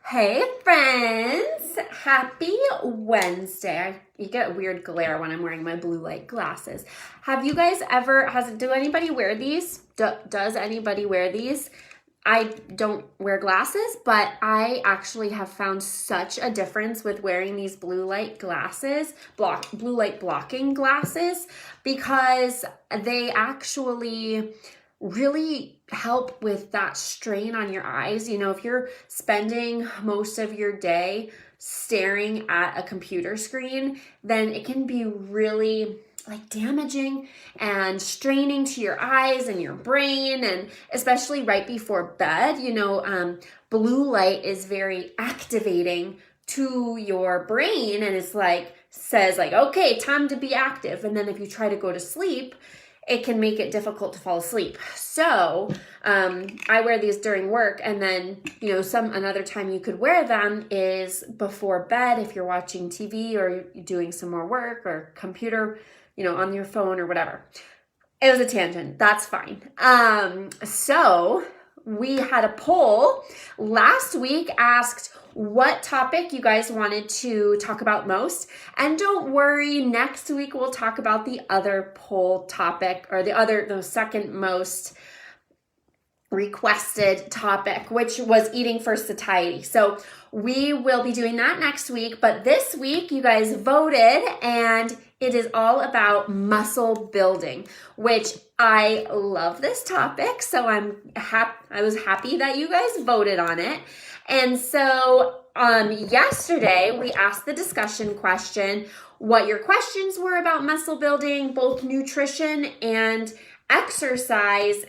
Hey friends, happy Wednesday. You get a weird glare when I'm wearing my blue light glasses. Have you guys ever, do anybody wear these? Does anybody wear these? I don't wear glasses, but I actually have found such a difference with wearing these blue light glasses, blue light blocking glasses, because they actually really help with that strain on your eyes. You know, if you're spending most of your day staring at a computer screen, then it can be really damaging and straining to your eyes and your brain, and especially right before bed. Blue light is very activating to your brain, and it's says okay, time to be active. And then if you try to go to sleep, it can make it difficult to fall asleep. So I wear these during work, and then another time you could wear them is before bed if you're watching TV or you're doing some more work or computer, on your phone or whatever. It was a tangent. That's fine. So we had a poll last week asked what topic you guys wanted to talk about most. And don't worry, next week we'll talk about the other poll topic, or the second most requested topic, which was eating for satiety. So we will be doing that next week. But this week you guys voted, and it is all about muscle building, which I love this topic. So I was happy that you guys voted on it. And so yesterday we asked the discussion question what your questions were about muscle building. Both nutrition and exercise,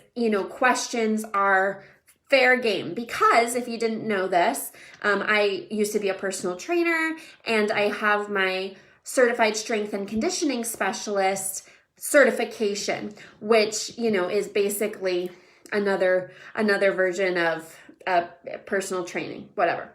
questions are fair game, because if you didn't know this, I used to be a personal trainer, and I have my certified strength and conditioning specialist certification, which, is basically another version of personal training, whatever.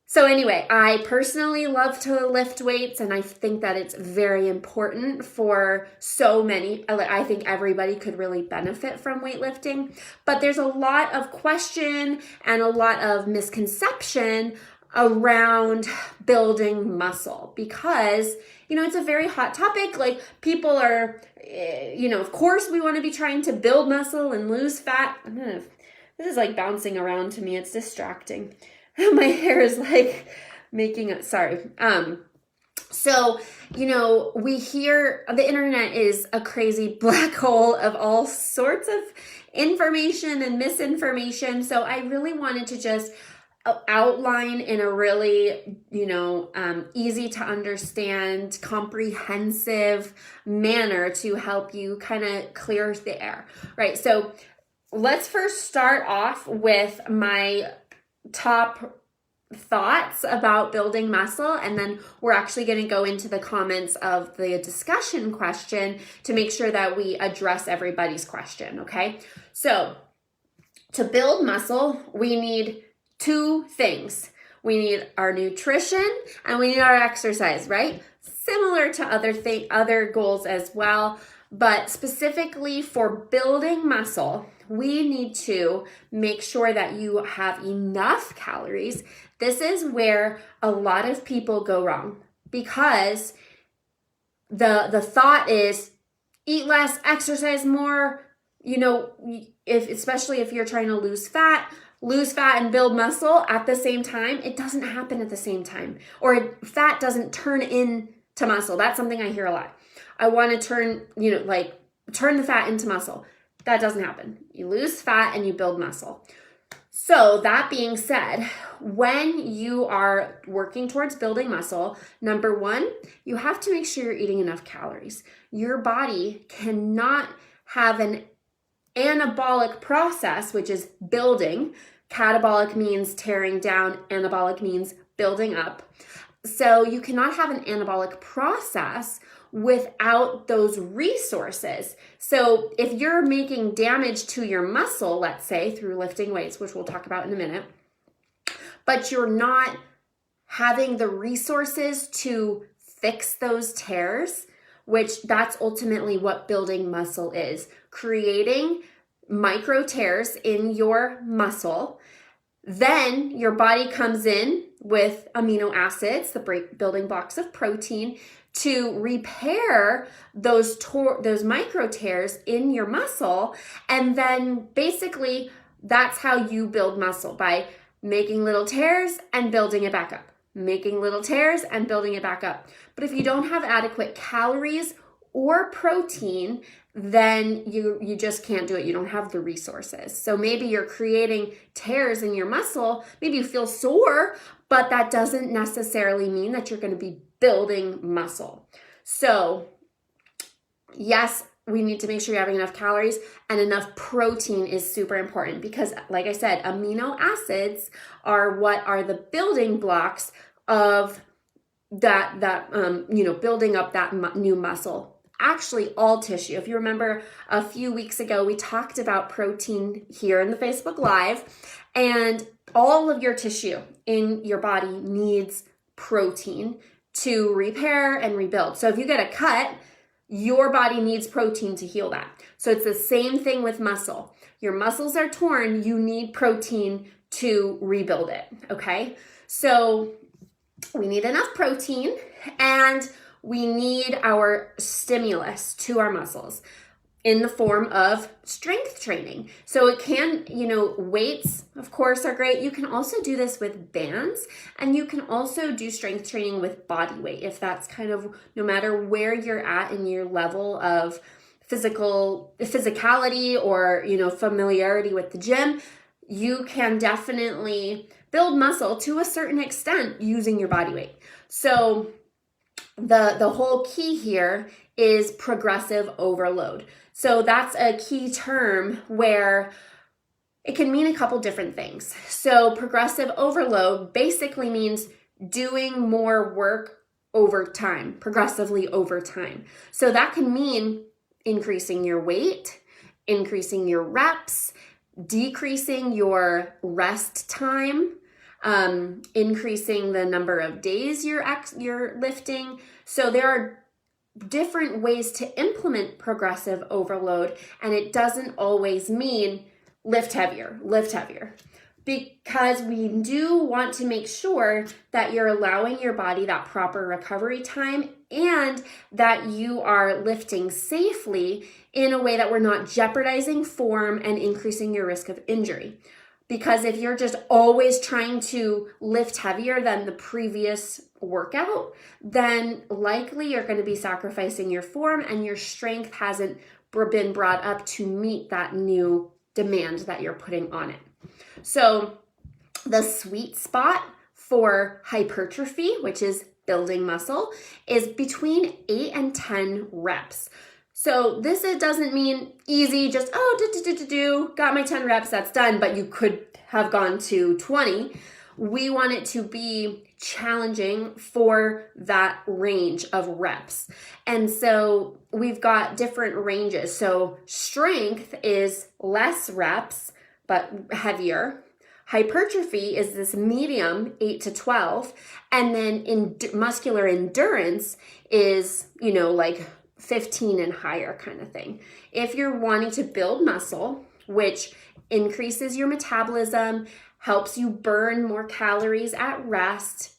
So anyway, I personally love to lift weights, and I think that it's very important for so many. I think everybody could really benefit from weightlifting, but there's a lot of question and a lot of misconception around building muscle, because it's a very hot topic. People are, of course we want to be trying to build muscle and lose fat. This is bouncing around to me. It's distracting. My hair is making it, sorry. So, we hear the internet is a crazy black hole of all sorts of information and misinformation. So I really wanted to just outline in a really, easy to understand, comprehensive manner to help you kind of clear the air, right? So let's first start off with my top thoughts about building muscle, and then we're actually going to go into the comments of the discussion question to make sure that we address everybody's question, okay? So to build muscle, we need two things. We need our nutrition and we need our exercise, right? Similar to other goals as well, but specifically for building muscle, we need to make sure that you have enough calories. This is where a lot of people go wrong, because the thought is eat less, exercise more, especially if you're trying to lose fat and build muscle at the same time. It doesn't happen at the same time, or fat doesn't turn into muscle. That's something I hear a lot. I want to turn the fat into muscle. That doesn't happen. You lose fat and you build muscle. So that being said, when you are working towards building muscle, number one, you have to make sure you're eating enough calories. Your body cannot have an anabolic process, which is building. Catabolic means tearing down, anabolic means building up. So you cannot have an anabolic process without those resources. So if you're making damage to your muscle, let's say through lifting weights, which we'll talk about in a minute, but you're not having the resources to fix those tears, which that's ultimately what building muscle is, creating micro tears in your muscle Then your body comes in with amino acids, the building blocks of protein, to repair those micro tears in your muscle. And then basically that's how you build muscle, by making little tears and building it back up, making little tears and building it back up. But if you don't have adequate calories or protein, then you just can't do it. You don't have the resources. So maybe you're creating tears in your muscle. Maybe you feel sore, but that doesn't necessarily mean that you're going to be building muscle. So yes, we need to make sure you're having enough calories, and enough protein is super important, because like I said, amino acids are what are the building blocks of that building up that new muscle. Actually, all tissue. If you remember a few weeks ago, we talked about protein here in the Facebook Live, and all of your tissue in your body needs protein to repair and rebuild. So if you get a cut, your body needs protein to heal that. So it's the same thing with muscle. Your muscles are torn, you need protein to rebuild it, okay? So we need enough protein, and we need our stimulus to our muscles in the form of strength training. So it can, weights, of course, are great. You can also do this with bands, and you can also do strength training with body weight, if that's kind of, no matter where you're at in your level of physicality or, familiarity with the gym, you can definitely build muscle to a certain extent using your body weight. So the whole key here is progressive overload. So that's a key term where it can mean a couple different things. So progressive overload basically means doing more work over time, progressively over time. So that can mean increasing your weight, increasing your reps, decreasing your rest time, increasing the number of days you're lifting. So there are different ways to implement progressive overload, and it doesn't always mean lift heavier, because we do want to make sure that you're allowing your body that proper recovery time, and that you are lifting safely in a way that we're not jeopardizing form and increasing your risk of injury. Because if you're just always trying to lift heavier than the previous workout, then likely you're going to be sacrificing your form, and your strength hasn't been brought up to meet that new demand that you're putting on it. So the sweet spot for hypertrophy, which is building muscle, is between 8 and 10 reps. So this doesn't mean easy, just, got my 10 reps, that's done, but you could have gone to 20. We want it to be challenging for that range of reps. And so we've got different ranges. So strength is less reps, but heavier. Hypertrophy is this medium, 8 to 12. And then muscular endurance is, like 15 and higher kind of thing. If you're wanting to build muscle, which increases your metabolism, helps you burn more calories at rest,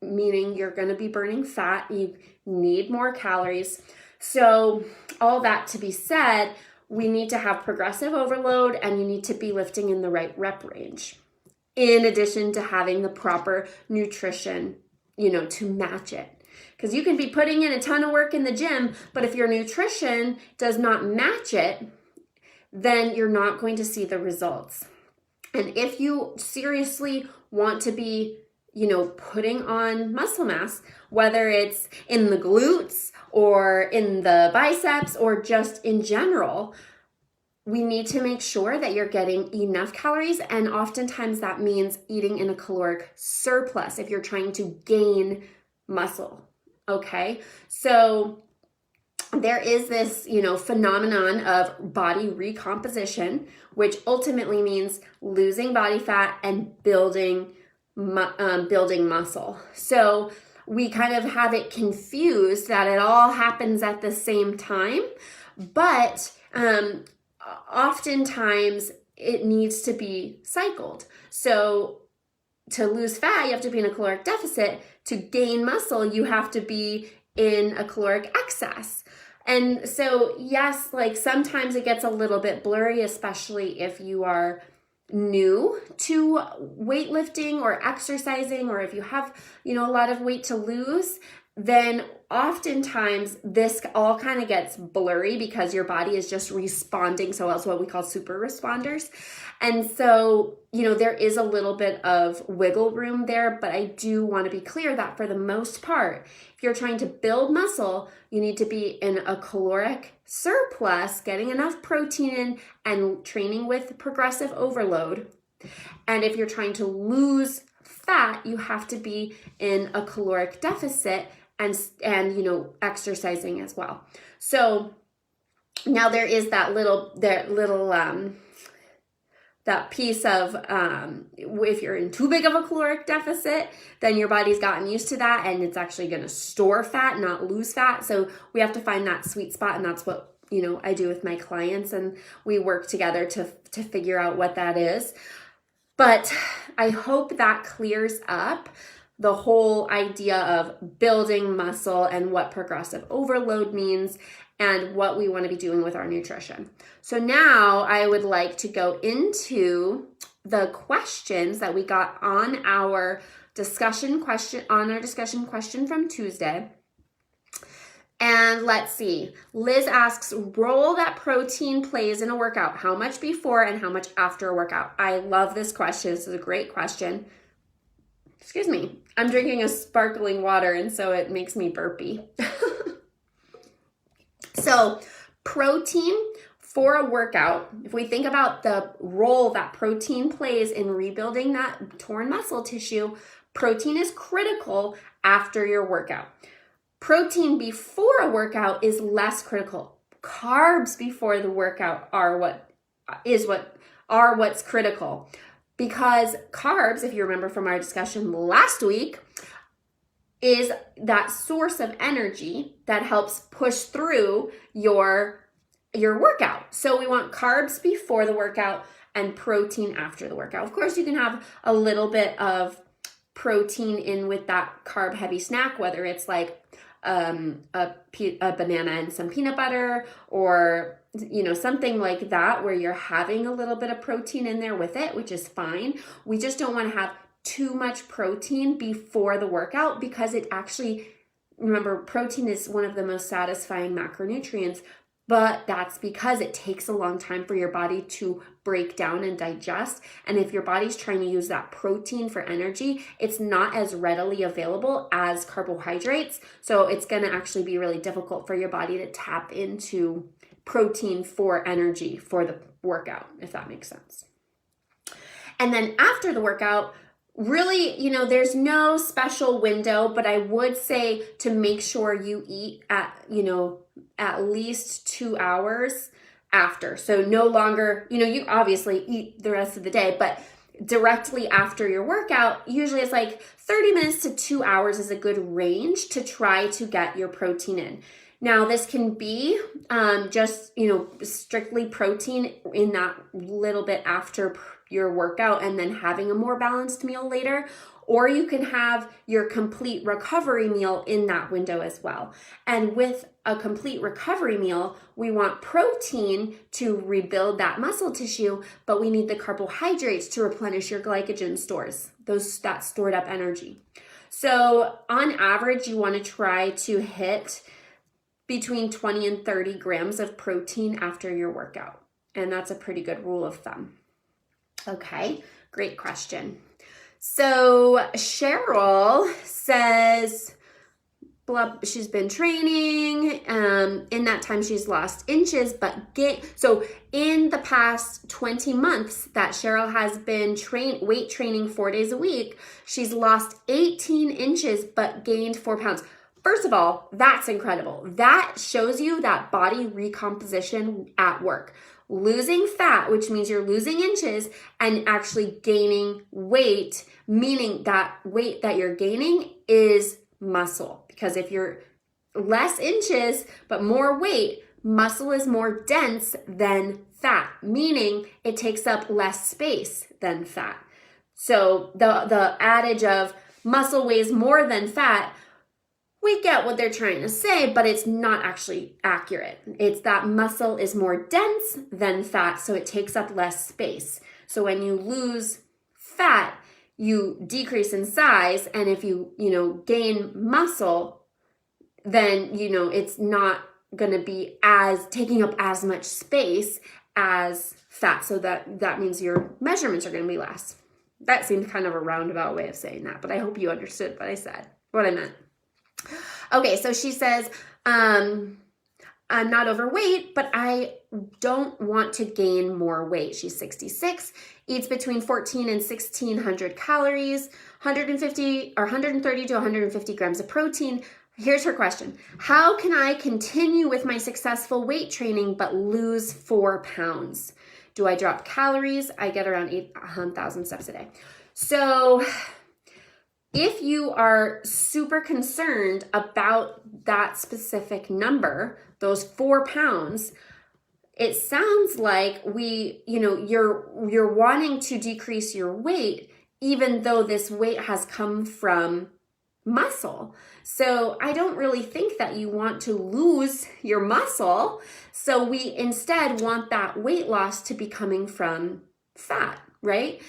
meaning you're going to be burning fat, you need more calories. So all that to be said, we need to have progressive overload, and you need to be lifting in the right rep range, in addition to having the proper nutrition, to match it. Because you can be putting in a ton of work in the gym, but if your nutrition does not match it, then you're not going to see the results. And if you seriously want to be, putting on muscle mass, whether it's in the glutes or in the biceps or just in general, we need to make sure that you're getting enough calories. And oftentimes that means eating in a caloric surplus if you're trying to gain muscle. Okay, so there is this, phenomenon of body recomposition, which ultimately means losing body fat and building muscle. So we kind of have it confused that it all happens at the same time, but oftentimes it needs to be cycled. So to lose fat, you have to be in a caloric deficit. To gain muscle, you have to be in a caloric excess. And so, yes, like sometimes it gets a little bit blurry, especially if you are new to weightlifting or exercising, or if you have, a lot of weight to lose, then oftentimes this all kind of gets blurry because your body is just responding. So that's what we call super responders. And so, there is a little bit of wiggle room there, but I do want to be clear that for the most part, if you're trying to build muscle, you need to be in a caloric surplus, getting enough protein in and training with progressive overload. And if you're trying to lose fat, you have to be in a caloric deficit and exercising as well. So now there is that that piece of if you're in too big of a caloric deficit, then your body's gotten used to that and it's actually going to store fat, not lose fat. So we have to find that sweet spot, and that's what I do with my clients, and we work together to figure out what that is. But I hope that clears up the whole idea of building muscle and what progressive overload means and what we want to be doing with our nutrition. So now I would like to go into the questions that we got on our discussion question from Tuesday. And let's see. Liz asks, role that protein plays in a workout. How much before and how much after a workout? I love this question. This is a great question. Excuse me. I'm drinking a sparkling water, and so it makes me burpy. So protein for a workout, if we think about the role that protein plays in rebuilding that torn muscle tissue, protein is critical after your workout. Protein before a workout is less critical. Carbs before the workout are what's critical. Because carbs, if you remember from our discussion last week, is that source of energy that helps push through your workout. So we want carbs before the workout and protein after the workout. Of course, you can have a little bit of protein in with that carb heavy snack, whether it's like a banana and some peanut butter, or something like that where you're having a little bit of protein in there with it, which is fine. We just don't want to have too much protein before the workout, because it actually, remember, protein is one of the most satisfying macronutrients, but that's because it takes a long time for your body to break down and digest. And if your body's trying to use that protein for energy, it's not as readily available as carbohydrates. So it's going to actually be really difficult for your body to tap into protein for energy for the workout, if that makes sense. And then after the workout, really, there's no special window, but I would say to make sure you eat at least 2 hours after. So no longer, you obviously eat the rest of the day, but directly after your workout, usually it's like 30 minutes to 2 hours is a good range to try to get your protein in. Now, this can be just, strictly protein in that little bit after your workout and then having a more balanced meal later, or you can have your complete recovery meal in that window as well. And with a complete recovery meal, we want protein to rebuild that muscle tissue, but we need the carbohydrates to replenish your glycogen stores, that stored up energy. So on average, you want to try to hit between 20 and 30 grams of protein after your workout. And that's a pretty good rule of thumb. Okay, great question. So Cheryl says, she's been training. In that time, she's lost inches, but so in the past 20 months that Cheryl has been weight training 4 days a week, she's lost 18 inches, but gained 4 pounds. First of all, that's incredible. That shows you that body recomposition at work. Losing fat, which means you're losing inches, and actually gaining weight, meaning that weight that you're gaining is muscle. Because if you're less inches but more weight, muscle is more dense than fat, meaning it takes up less space than fat. So the adage of muscle weighs more than fat, we get what they're trying to say, but it's not actually accurate. It's that muscle is more dense than fat, so it takes up less space. So when you lose fat, you decrease in size, and if you gain muscle, then it's not going to be as taking up as much space as fat. So that means your measurements are going to be less. That seemed kind of a roundabout way of saying that, but I hope you understood what I meant. Okay, so she says, I'm not overweight, but I don't want to gain more weight. She's 66, eats between 14 and 1,600 calories, 130 to 150 grams of protein. Here's her question. How can I continue with my successful weight training but lose 4 pounds? Do I drop calories? I get around 8,000 steps a day. So if you are super concerned about that specific number, those 4 pounds, it sounds like you're wanting to decrease your weight, even though this weight has come from muscle. So I don't really think that you want to lose your muscle. So we instead want that weight loss to be coming from fat, right?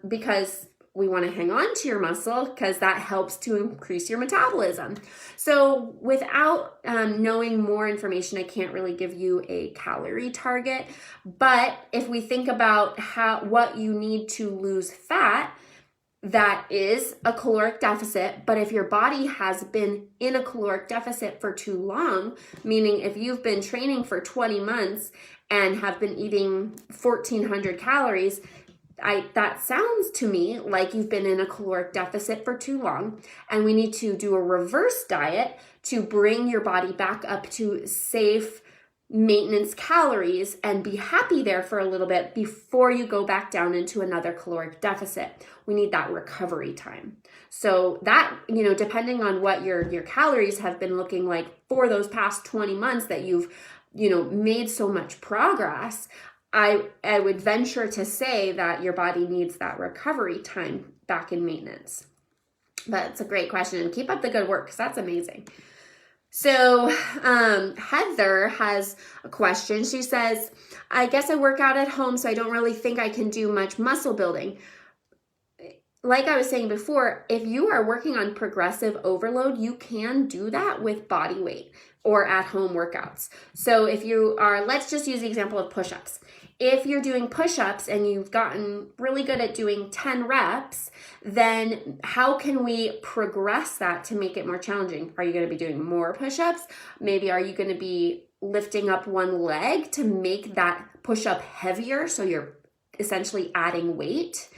Because we want to hang on to your muscle because that helps to increase your metabolism. So without knowing more information, I can't really give you a calorie target. But if we think about what you need to lose fat, that is a caloric deficit. But if your body has been in a caloric deficit for too long, meaning if you've been training for 20 months and have been eating 1,400 calories, that sounds to me like you've been in a caloric deficit for too long, and we need to do a reverse diet to bring your body back up to safe maintenance calories and be happy there for a little bit before you go back down into another caloric deficit. We need that recovery time. So that, depending on what your calories have been looking like for those past 20 months that you've, made so much progress, I would venture to say that your body needs that recovery time back in maintenance. But it's a great question, and keep up the good work because that's amazing. So Heather has a question. She says, I guess I work out at home, so I don't really think I can do much muscle building. Like I was saying before, if you are working on progressive overload, you can do that with body weight or at home workouts. So if you are, let's just use the example of push-ups. If you're doing push-ups and you've gotten really good at doing 10 reps, then how can we progress that to make it more challenging? Are you going to be doing more push-ups? Maybe are you going to be lifting up one leg to make that push-up heavier so you're essentially adding weight?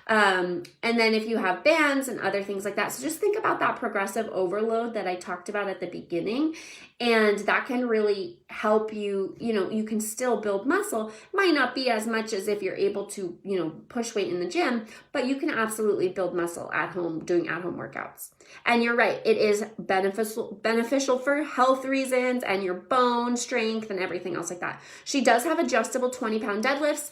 And then if you have bands and other things like that, so just think about that progressive overload that I talked about at the beginning, and that can really help you. You can still build muscle. It might not be as much as if you're able to, push weight in the gym, but you can absolutely build muscle at home doing at-home workouts. And you're right, it is beneficial for health reasons and your bone strength and everything else like that. She does have adjustable 20-pound deadlifts.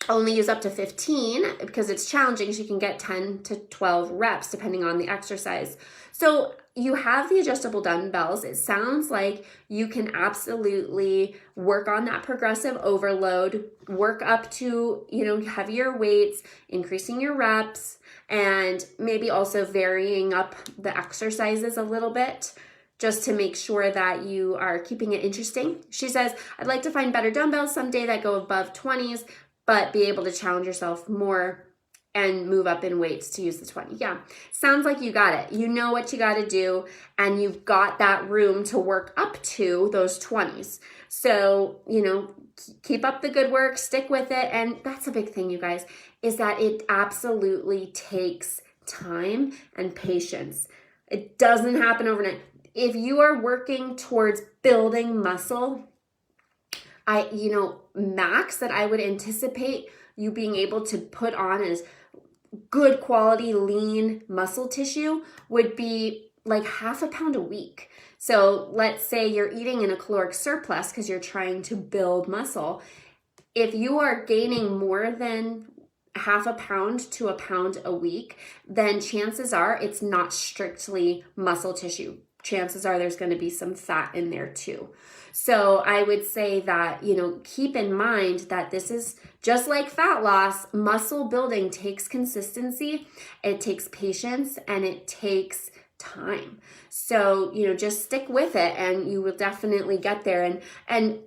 Only use up to 15 because it's challenging. So you can get 10 to 12 reps depending on the exercise. So you have the adjustable dumbbells. It sounds like you can absolutely work on that progressive overload, work up to, heavier weights, increasing your reps, and maybe also varying up the exercises a little bit, just to make sure that you are keeping it interesting. She says, I'd like to find better dumbbells someday that go above 20s, but be able to challenge yourself more and move up in weights to use the 20. Yeah, sounds like you got it. You know what you got to do, and you've got that room to work up to those 20s. So, keep up the good work, stick with it. And that's a big thing, you guys, is that it absolutely takes time and patience. It doesn't happen overnight. If you are working towards building muscle, max that I would anticipate you being able to put on as good quality lean muscle tissue would be like half a pound a week. So let's say you're eating in a caloric surplus because you're trying to build muscle. If you are gaining more than half a pound to a pound a week, then chances are it's not strictly muscle tissue. Chances are there's going to be some fat in there too. So I would say that, keep in mind that this is just like fat loss. Muscle building takes consistency, it takes patience, and it takes time. So, just stick with it and you will definitely get there. And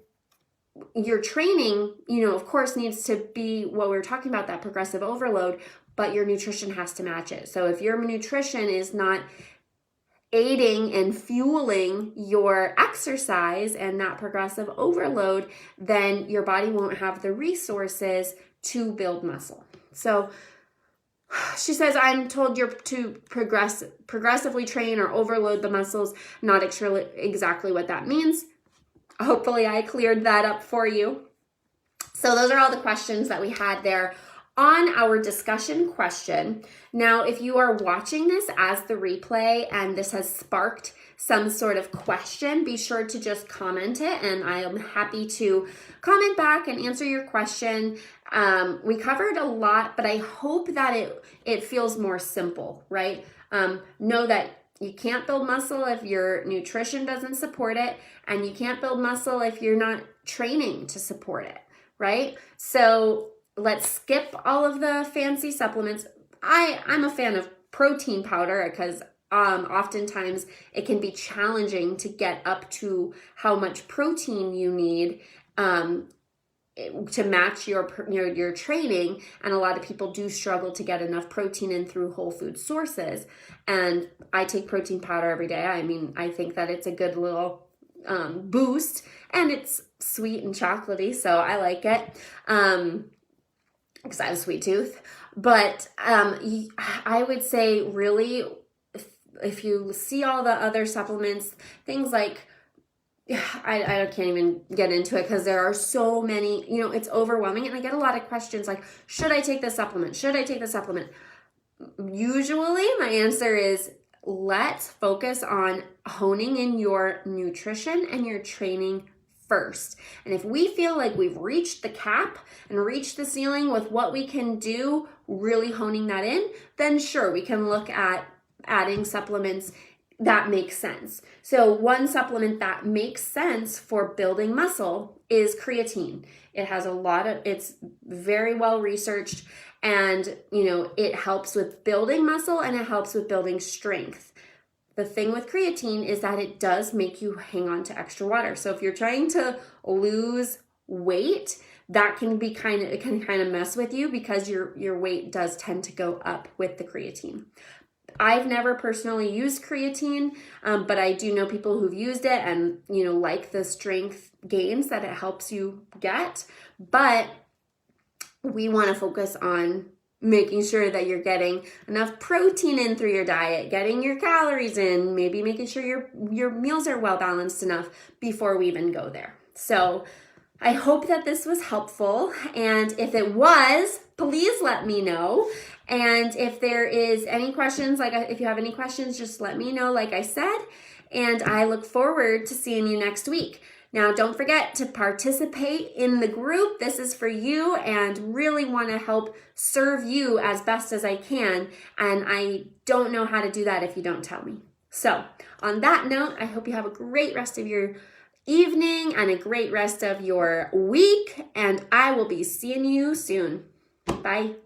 your training, of course, needs to be what we were talking about, that progressive overload, but your nutrition has to match it. So if your nutrition is not aiding and fueling your exercise and that progressive overload, then your body won't have the resources to build muscle. So she says, I'm told you're to progressively train or overload the muscles. Not sure exactly what that means. Hopefully I cleared that up for you. So those are all the questions that we had there on our discussion question. Now, if you are watching this as the replay and this has sparked some sort of question, be sure to just comment it and I am happy to comment back and answer your question. We covered a lot, but I hope that it feels more simple, right? Know that you can't build muscle if your nutrition doesn't support it, and you can't build muscle if you're not training to support it, right? So let's skip all of the fancy supplements. I'm a fan of protein powder because oftentimes it can be challenging to get up to how much protein you need to match your training, and a lot of people do struggle to get enough protein in through whole food sources. And I take protein powder every day. I mean, I think that it's a good little boost, and it's sweet and chocolatey, so I like it because I have a sweet tooth. But I would say really, if you see all the other supplements, things like, I can't even get into it because there are so many, it's overwhelming. And I get a lot of questions like, should I take this supplement? Should I take the supplement? Usually my answer is, let's focus on honing in your nutrition and your training first. And if we feel like we've reached the cap and reached the ceiling with what we can do, really honing that in, then sure, we can look at adding supplements that makes sense. So one supplement that makes sense for building muscle is creatine. It's very well researched, and it helps with building muscle and it helps with building strength. The thing with creatine is that it does make you hang on to extra water. So if you're trying to lose weight, that can kind of mess with you because your weight does tend to go up with the creatine. I've never personally used creatine, but I do know people who've used it and, like the strength gains that it helps you get. But we want to focus on making sure that you're getting enough protein in through your diet, getting your calories in, maybe making sure your meals are well balanced enough before we even go there. So I hope that this was helpful. And if it was, please let me know. And if there is any questions, if you have any questions, just let me know, like I said. And I look forward to seeing you next week. Now, don't forget to participate in the group. This is for you, and really want to help serve you as best as I can. And I don't know how to do that if you don't tell me. So on that note, I hope you have a great rest of your evening and a great rest of your week. And I will be seeing you soon. Bye.